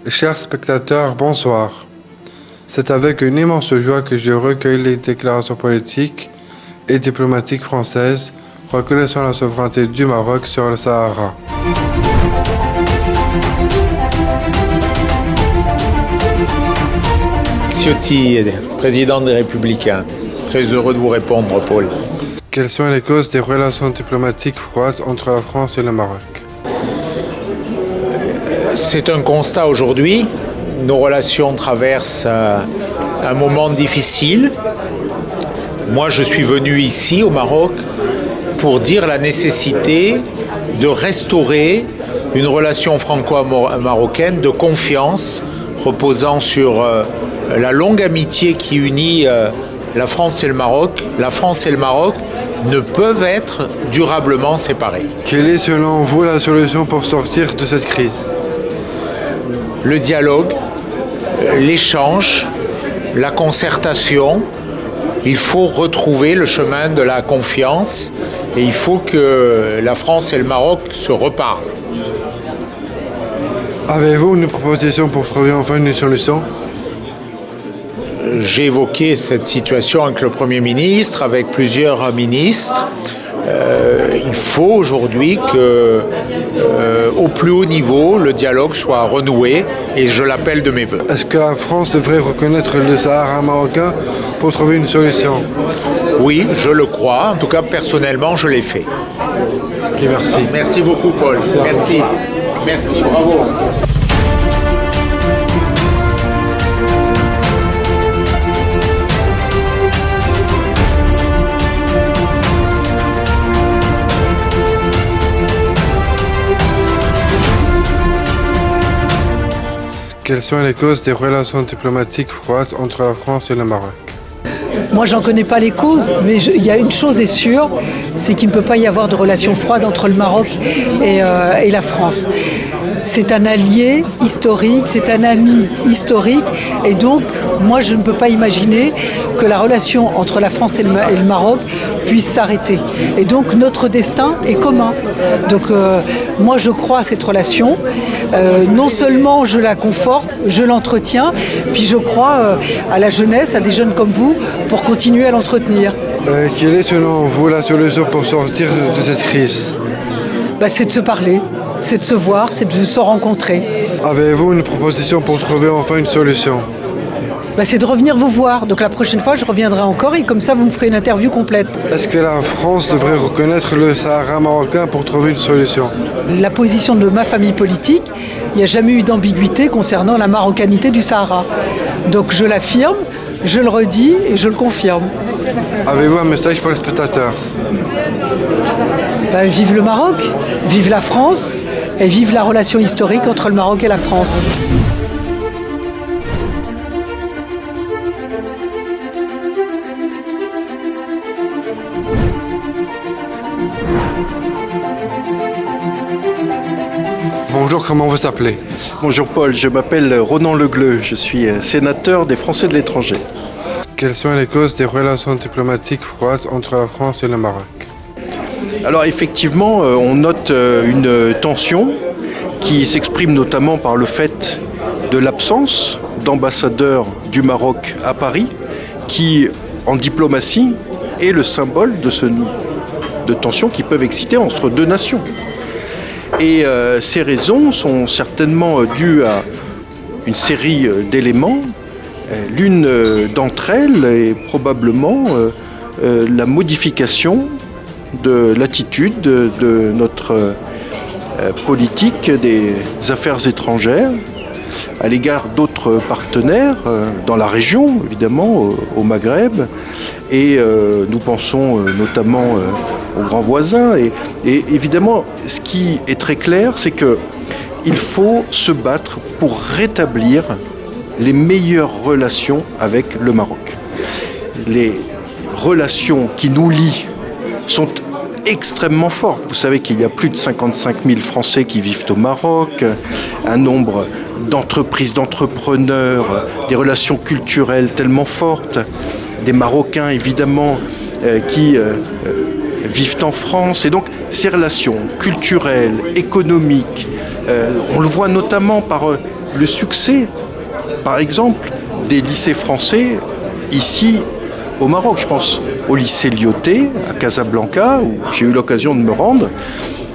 Chers spectateurs, bonsoir. C'est avec une immense joie que je recueille les déclarations politiques et diplomatiques françaises reconnaissant la souveraineté du Maroc sur le Sahara. Ciotti, président des Républicains. Très heureux de vous répondre, Paul. Quelles sont les causes des relations diplomatiques froides entre la France et le Maroc? C'est un constat aujourd'hui. Nos relations traversent un moment difficile. Moi, je suis venu ici, au Maroc, pour dire la nécessité de restaurer une relation franco-marocaine de confiance, reposant sur la longue amitié qui unit la France et le Maroc. La France et le Maroc ne peuvent être durablement séparés. Quelle est selon vous la solution pour sortir de cette crise? Le dialogue, l'échange, la concertation. Il faut retrouver le chemin de la confiance et il faut que la France et le Maroc se reparlent. Avez-vous une proposition pour trouver enfin une solution? J'ai évoqué cette situation avec le Premier ministre, avec plusieurs ministres. Il faut aujourd'hui que, au plus haut niveau, le dialogue soit renoué et je l'appelle de mes voeux. Est-ce que la France devrait reconnaître le Sahara marocain pour trouver une solution? Oui, je le crois. En tout cas, personnellement, je l'ai fait. Ok, merci. Merci beaucoup, Paul. Merci. Merci, bravo. Quelles sont les causes des relations diplomatiques froides entre la France et le Maroc? Moi, j'en connais pas les causes, mais il y a une chose est sûre, c'est qu'il ne peut pas y avoir de relations froides entre le Maroc et la France. C'est un allié historique, c'est un ami historique, et donc moi je ne peux pas imaginer que la relation entre la France et le Maroc puisse s'arrêter. Et donc notre destin est commun. Donc moi je crois à cette relation. Non seulement je la conforte, je l'entretiens, puis je crois à la jeunesse, à des jeunes comme vous, pour continuer à l'entretenir. Quelle est selon vous la solution pour sortir de cette crise? C'est de se parler, c'est de se voir, c'est de se rencontrer. Avez-vous une proposition pour trouver enfin une solution? C'est de revenir vous voir. Donc la prochaine fois, je reviendrai encore et comme ça, vous me ferez une interview complète. Est-ce que la France devrait reconnaître le Sahara marocain pour trouver une solution? La position de ma famille politique, il n'y a jamais eu d'ambiguïté concernant la marocanité du Sahara. Donc je l'affirme, je le redis et je le confirme. Avez-vous un message pour les spectateurs? Vive le Maroc, vive la France et vive la relation historique entre le Maroc et la France. Bonjour, comment vous appelez? Bonjour Paul, je m'appelle Ronan Legleux, je suis sénateur des Français de l'étranger. Quelles sont les causes des relations diplomatiques froides entre la France et le Maroc? Alors effectivement, on note une tension qui s'exprime notamment par le fait de l'absence d'ambassadeur du Maroc à Paris, qui en diplomatie est le symbole de tensions qui peuvent exister entre deux nations. Et ces raisons sont certainement dues à une série d'éléments. L'une d'entre elles est probablement la modification de l'attitude de notre politique des affaires étrangères à l'égard d'autres partenaires dans la région, évidemment, au Maghreb. Et nous pensons notamment aux grands voisins. Et évidemment, ce qui est très clair, c'est qu'il faut se battre pour rétablir les meilleures relations avec le Maroc. Les relations qui nous lient sont extrêmement fortes. Vous savez qu'il y a plus de 55 000 Français qui vivent au Maroc, un nombre d'entreprises, d'entrepreneurs, des relations culturelles tellement fortes, des Marocains évidemment qui vivent en France. Et donc ces relations culturelles, économiques, on le voit notamment par le succès, par exemple, des lycées français ici au Maroc. Je pense au lycée Lyautey à Casablanca, où j'ai eu l'occasion de me rendre.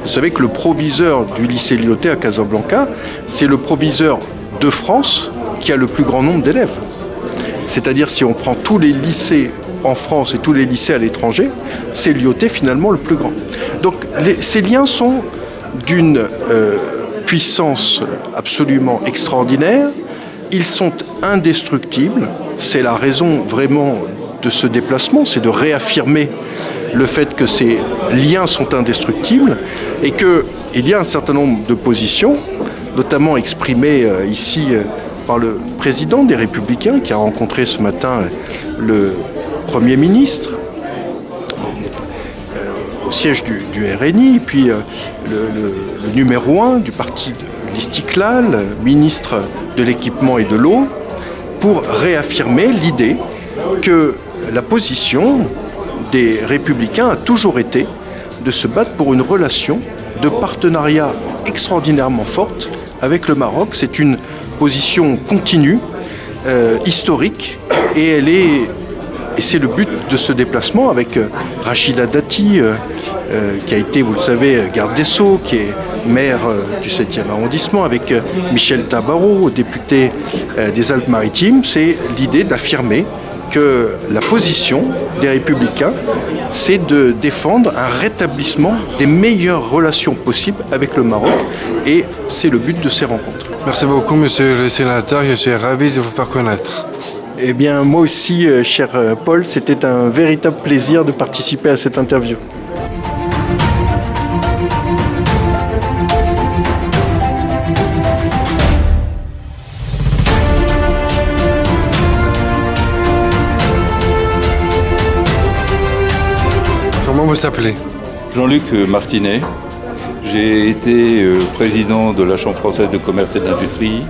Vous savez que le proviseur du lycée Lyautey à Casablanca, c'est le proviseur de France qui a le plus grand nombre d'élèves. C'est-à-dire, si on prend tous les lycées en France et tous les lycées à l'étranger, c'est Lyautey finalement le plus grand. Donc ces liens sont d'une puissance absolument extraordinaire. Ils sont indestructibles. C'est la raison vraiment de ce déplacement, c'est de réaffirmer le fait que ces liens sont indestructibles et qu'il y a un certain nombre de positions, notamment exprimées ici par le président des Républicains qui a rencontré ce matin le Premier ministre au siège du RNI, puis le numéro 1 du parti de l'Istiklal, ministre de l'équipement et de l'eau, pour réaffirmer l'idée que la position des Républicains a toujours été de se battre pour une relation de partenariat extraordinairement forte avec le Maroc. C'est une position continue, historique, et c'est le but de ce déplacement avec Rachida Dati, qui a été, vous le savez, garde des Sceaux, qui est maire du 7e arrondissement, avec Michel Tabarot, député des Alpes-Maritimes. C'est l'idée d'affirmer que la position des Républicains, c'est de défendre un rétablissement des meilleures relations possibles avec le Maroc, et c'est le but de ces rencontres. Merci beaucoup, monsieur le sénateur. Je suis ravi de vous faire connaître. Eh bien, moi aussi, cher Paul, c'était un véritable plaisir de participer à cette interview. Comment vous s'appelez? Jean-Luc Martinet. J'ai été président de la Chambre française de commerce et d'industrie.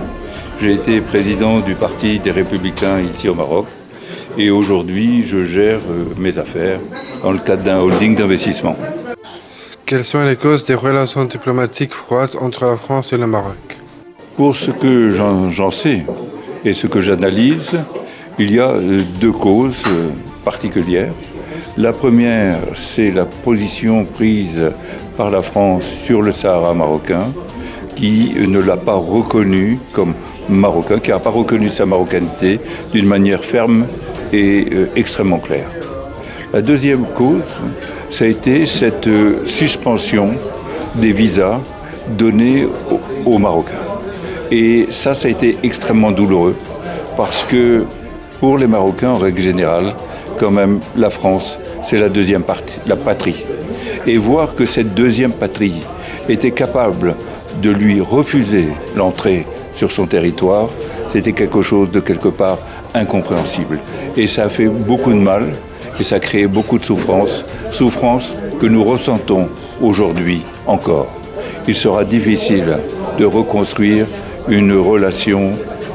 J'ai été président du Parti des Républicains ici au Maroc. Et aujourd'hui, je gère mes affaires dans le cadre d'un holding d'investissement. Quelles sont les causes des relations diplomatiques froides entre la France et le Maroc? Pour ce que j'en sais et ce que j'analyse, il y a deux causes particulières. La première, c'est la position prise par la France sur le Sahara marocain, qui ne l'a pas reconnu comme marocain, qui n'a pas reconnu sa marocanité d'une manière ferme et extrêmement claire. La deuxième cause, ça a été cette suspension des visas donnés aux Marocains. Et ça a été extrêmement douloureux, parce que pour les Marocains, en règle générale, quand même, la France, c'est la deuxième patrie. Et voir que cette deuxième patrie était capable de lui refuser l'entrée sur son territoire, c'était quelque chose de quelque part incompréhensible. Et ça a fait beaucoup de mal, et ça a créé beaucoup de souffrance que nous ressentons aujourd'hui encore. Il sera difficile de reconstruire une relation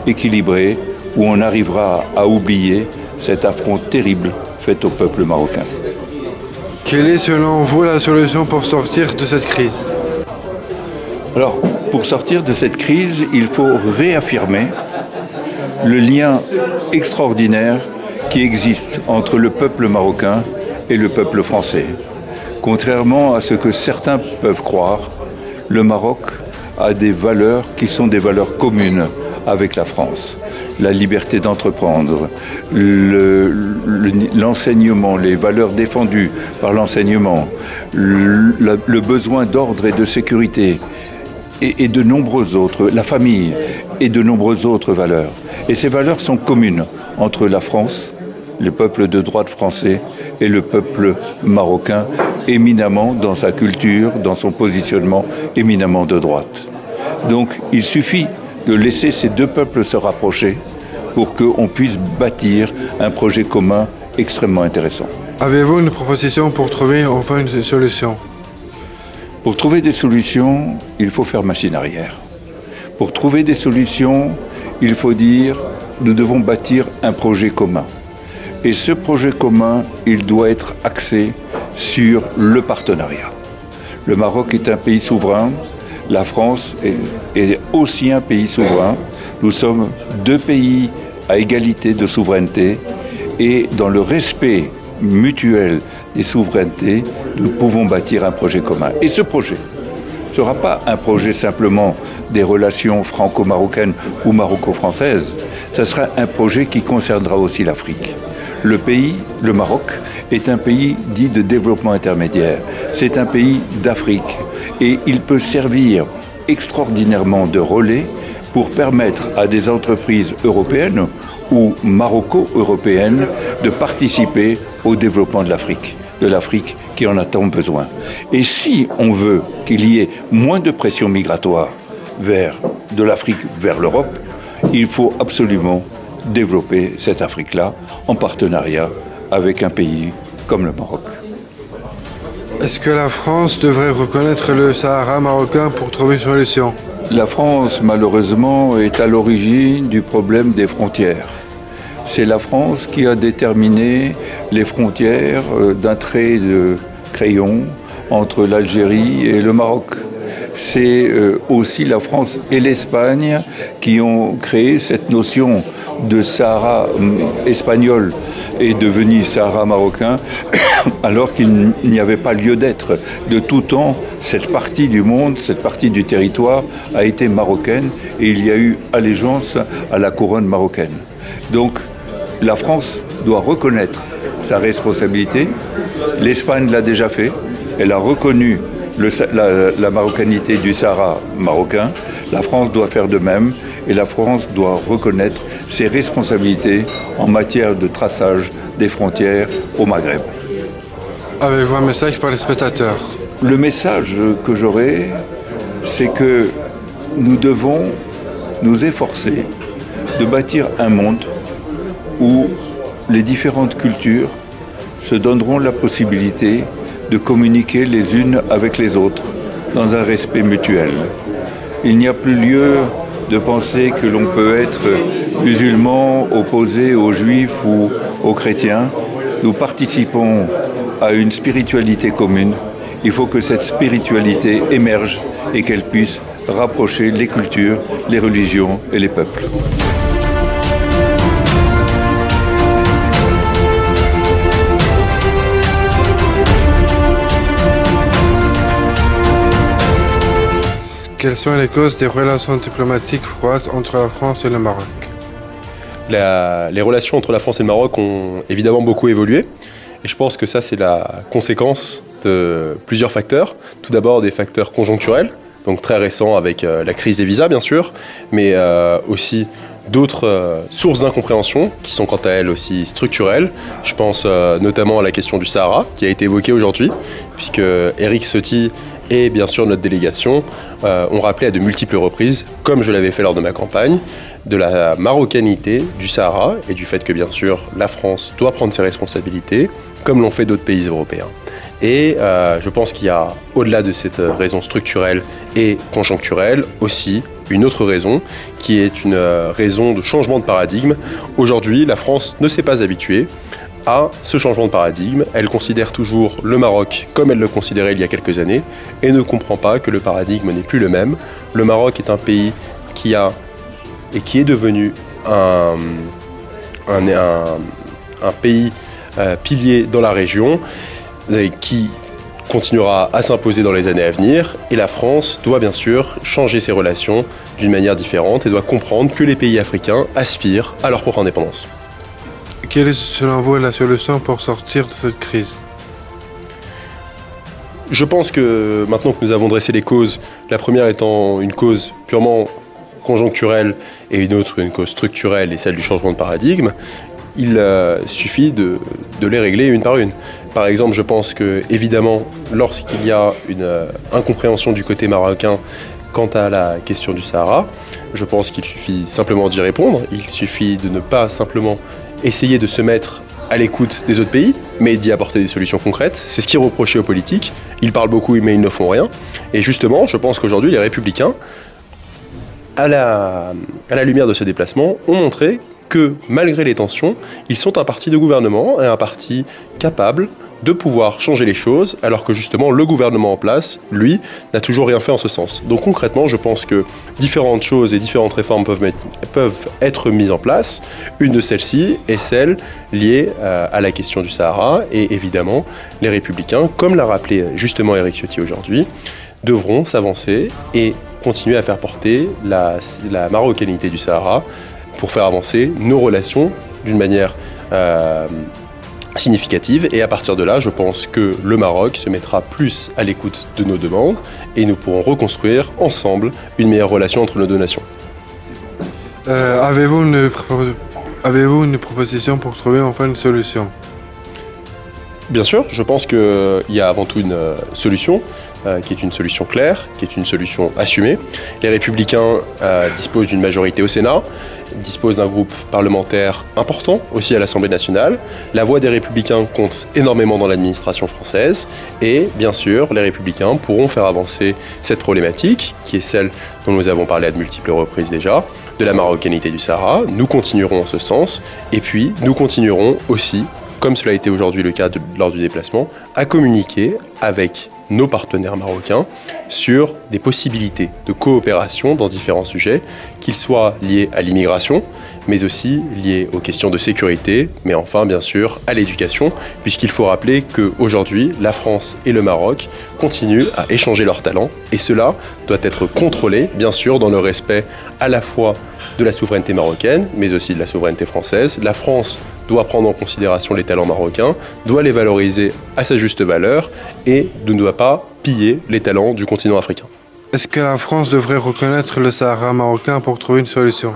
équilibrée où on arrivera à oublier cet affront terrible fait au peuple marocain. Quelle est selon vous la solution pour sortir de cette crise? Alors, pour sortir de cette crise, il faut réaffirmer le lien extraordinaire qui existe entre le peuple marocain et le peuple français. Contrairement à ce que certains peuvent croire, le Maroc a des valeurs qui sont des valeurs communes avec la France. La liberté d'entreprendre, l'enseignement, les valeurs défendues par l'enseignement, le besoin d'ordre et de sécurité, et de nombreuses autres, la famille et de nombreuses autres valeurs. Et ces valeurs sont communes entre la France, le peuple de droite français et le peuple marocain, éminemment dans sa culture, dans son positionnement, éminemment de droite. Donc il suffit de laisser ces deux peuples se rapprocher pour qu'on puisse bâtir un projet commun extrêmement intéressant. Avez-vous une proposition pour trouver enfin une solution? Pour trouver des solutions, il faut faire machine arrière. Pour trouver des solutions, il faut dire, nous devons bâtir un projet commun. Et ce projet commun, il doit être axé sur le partenariat. Le Maroc est un pays souverain. La France est aussi un pays souverain. Nous sommes deux pays à égalité de souveraineté et dans le respect mutuel des souverainetés, nous pouvons bâtir un projet commun. Et ce projet ne sera pas un projet simplement des relations franco-marocaines ou maroco-françaises, ça sera un projet qui concernera aussi l'Afrique. Le pays, le Maroc, est un pays dit de développement intermédiaire. C'est un pays d'Afrique et il peut servir extraordinairement de relais pour permettre à des entreprises européennes ou maroco-européennes de participer au développement de l'Afrique qui en a tant besoin. Et si on veut qu'il y ait moins de pression migratoire de l'Afrique vers l'Europe, il faut absolument développer cette Afrique-là en partenariat avec un pays comme le Maroc. Est-ce que la France devrait reconnaître le Sahara marocain pour trouver une solution? La France, malheureusement, est à l'origine du problème des frontières. C'est la France qui a déterminé les frontières d'un trait de crayon entre l'Algérie et le Maroc. C'est aussi la France et l'Espagne qui ont créé cette notion de Sahara espagnol et devenu Sahara marocain, alors qu'il n'y avait pas lieu d'être. De tout temps, cette partie du monde, cette partie du territoire a été marocaine et il y a eu allégeance à la couronne marocaine. Donc, la France doit reconnaître sa responsabilité. L'Espagne l'a déjà fait. Elle a reconnu la marocanité du Sahara marocain. La France doit faire de même et la France doit reconnaître ses responsabilités en matière de traçage des frontières au Maghreb. Avez-vous un message pour les spectateurs? Le message que j'aurai, c'est que nous devons nous efforcer de bâtir un monde où les différentes cultures se donneront la possibilité de communiquer les unes avec les autres dans un respect mutuel. Il n'y a plus lieu de penser que l'on peut être musulman opposé aux juifs ou aux chrétiens. Nous participons à une spiritualité commune. Il faut que cette spiritualité émerge et qu'elle puisse rapprocher les cultures, les religions et les peuples. Quelles sont les causes des relations diplomatiques froides entre la France et le Maroc? Les relations entre la France et le Maroc ont évidemment beaucoup évolué. Et je pense que ça, c'est la conséquence de plusieurs facteurs. Tout d'abord, des facteurs conjoncturels, donc très récents avec la crise des visas, bien sûr, mais aussi d'autres sources d'incompréhension qui sont quant à elles aussi structurelles. Je pense notamment à la question du Sahara, qui a été évoquée aujourd'hui, puisque Éric Ciotti et bien sûr notre délégation ont rappelé à de multiples reprises, comme je l'avais fait lors de ma campagne, de la marocanité du Sahara et du fait que bien sûr la France doit prendre ses responsabilités, comme l'ont fait d'autres pays européens. Et je pense qu'il y a, au-delà de cette raison structurelle et conjoncturelle, aussi une autre raison, qui est une raison de changement de paradigme. Aujourd'hui, la France ne s'est pas habituée à ce changement de paradigme. Elle considère toujours le Maroc comme elle le considérait il y a quelques années et ne comprend pas que le paradigme n'est plus le même. Le Maroc est un pays qui est devenu un pays pilier dans la région qui continuera à s'imposer dans les années à venir, et la France doit bien sûr changer ses relations d'une manière différente et doit comprendre que les pays africains aspirent à leur propre indépendance. Quelle est selon vous la solution pour sortir de cette crise? Je pense que maintenant que nous avons dressé les causes, la première étant une cause purement conjoncturelle et une autre une cause structurelle et celle du changement de paradigme, il suffit de les régler une par une. Par exemple, je pense que, évidemment, lorsqu'il y a une incompréhension du côté marocain quant à la question du Sahara, je pense qu'il suffit simplement d'y répondre. Il suffit de ne pas simplement essayer de se mettre à l'écoute des autres pays, mais d'y apporter des solutions concrètes. C'est ce qui est reproché aux politiques. Ils parlent beaucoup, mais ils ne font rien. Et justement, je pense qu'aujourd'hui, les Républicains, à la lumière de ce déplacement, ont montré que, malgré les tensions, ils sont un parti de gouvernement et un parti capable de pouvoir changer les choses, alors que justement le gouvernement en place, lui, n'a toujours rien fait en ce sens. Donc concrètement, je pense que différentes choses et différentes réformes peuvent être mises en place. Une de celles-ci est celle liée à la question du Sahara, et évidemment, les Républicains, comme l'a rappelé justement Éric Ciotti aujourd'hui, devront s'avancer et continuer à faire porter la marocanité du Sahara pour faire avancer nos relations d'une manière significative. Et à partir de là, je pense que le Maroc se mettra plus à l'écoute de nos demandes et nous pourrons reconstruire ensemble une meilleure relation entre nos deux nations. Avez-vous une proposition pour trouver enfin une solution? Bien sûr, je pense qu'il y a avant tout une solution, qui est une solution claire, qui est une solution assumée. Les Républicains disposent d'une majorité au Sénat, disposent d'un groupe parlementaire important aussi à l'Assemblée nationale. La voix des Républicains compte énormément dans l'administration française et bien sûr, les Républicains pourront faire avancer cette problématique, qui est celle dont nous avons parlé à de multiples reprises déjà, de la marocanité du Sahara. Nous continuerons en ce sens et puis nous continuerons aussi, comme cela a été aujourd'hui le cas lors du déplacement, à communiquer avec nos partenaires marocains sur des possibilités de coopération dans différents sujets, qu'ils soient liés à l'immigration, mais aussi liés aux questions de sécurité, mais enfin bien sûr à l'éducation, puisqu'il faut rappeler qu'aujourd'hui, la France et le Maroc continuent à échanger leurs talents, et cela doit être contrôlé, bien sûr, dans le respect à la fois de la souveraineté marocaine, mais aussi de la souveraineté française. La France doit prendre en considération les talents marocains, doit les valoriser à sa juste valeur et ne doit pas piller les talents du continent africain. Est-ce que la France devrait reconnaître le Sahara marocain pour trouver une solution?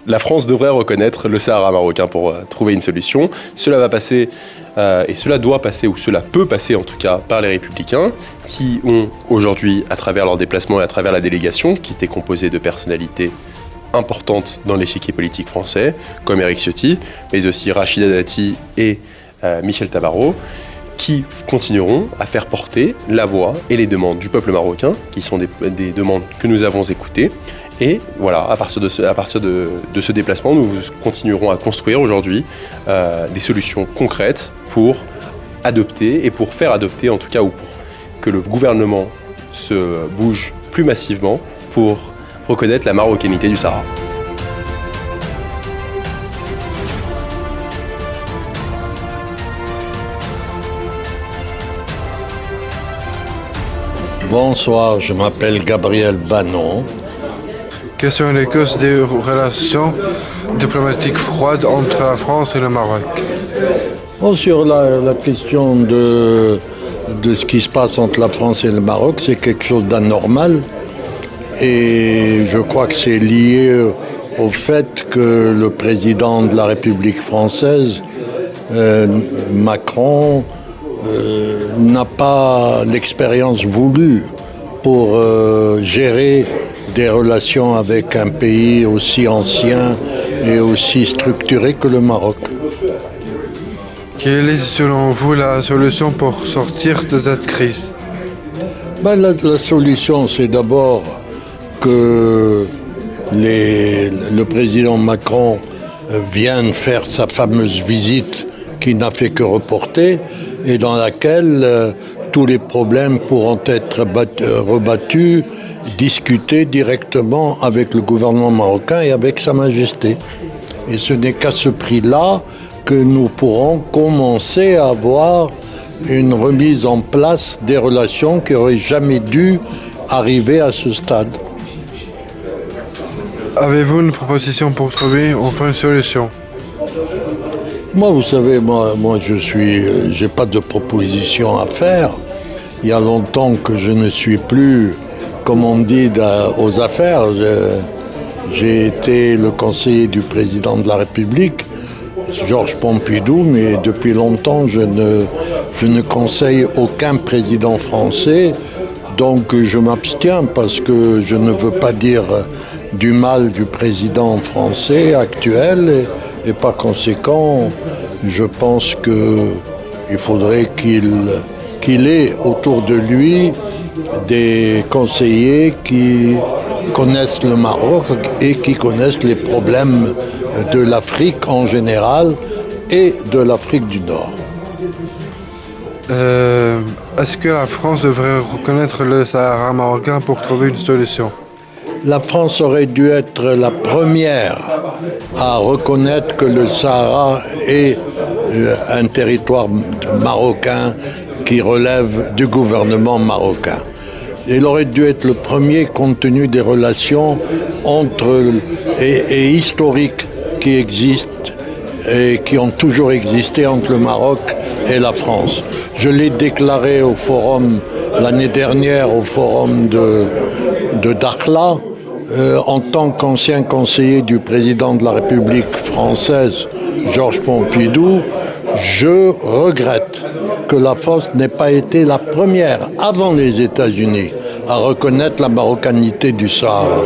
La France devrait reconnaître le Sahara marocain pour trouver une solution. Cela va passer, et cela doit passer, ou cela peut passer en tout cas, par les Républicains, qui ont aujourd'hui, à travers leur déplacement et à travers la délégation, qui était composée de personnalités importantes dans l'échiquier politique français, comme Éric Ciotti, mais aussi Rachida Dati et Michel Tabarot, qui continueront à faire porter la voix et les demandes du peuple marocain, qui sont des demandes que nous avons écoutées. Et voilà, à partir de ce déplacement, nous continuerons à construire aujourd'hui des solutions concrètes pour adopter et pour faire adopter, en tout cas, ou pour que le gouvernement se bouge plus massivement pour reconnaître la marocanité du Sahara. Bonsoir, je m'appelle Gabriel Banon. Quelles sont les causes des relations diplomatiques froides entre la France et le Maroc? Sur la question de ce qui se passe entre la France et le Maroc, c'est quelque chose d'anormal. Et je crois que c'est lié au fait que le président de la République française, Macron, n'a pas l'expérience voulue pour gérer des relations avec un pays aussi ancien et aussi structuré que le Maroc. Quelle est selon vous la solution pour sortir de cette crise? La solution, c'est d'abord que le président Macron vienne faire sa fameuse visite qui n'a fait que reporter et dans laquelle tous les problèmes pourront être rebattus, discuter directement avec le gouvernement marocain et avec Sa Majesté. Et ce n'est qu'à ce prix-là que nous pourrons commencer à avoir une remise en place des relations qui n'auraient jamais dû arriver à ce stade. Avez-vous une proposition pour trouver enfin une solution? Moi, vous savez, j'ai pas de proposition à faire. Il y a longtemps que je ne suis plus, comme on dit, aux affaires. J'ai été le conseiller du président de la République, Georges Pompidou, mais depuis longtemps, je ne conseille aucun président français. Donc, je m'abstiens parce que je ne veux pas dire du mal du président français actuel et par conséquent, je pense qu'il faudrait qu'il ait autour de lui des conseillers qui connaissent le Maroc et qui connaissent les problèmes de l'Afrique en général et de l'Afrique du Nord. Est-ce que la France devrait reconnaître le Sahara marocain pour trouver une solution? La France aurait dû être la première à reconnaître que le Sahara est un territoire marocain qui relève du gouvernement marocain. Il aurait dû être le premier compte tenu des relations et historiques qui existent et qui ont toujours existé entre le Maroc et la France. Je l'ai déclaré au forum l'année dernière, au forum de Dakhla, en tant qu'ancien conseiller du président de la République française, Georges Pompidou. Je regrette que la France n'ait pas été la première, avant les États-Unis, à reconnaître la marocanité du Sahara.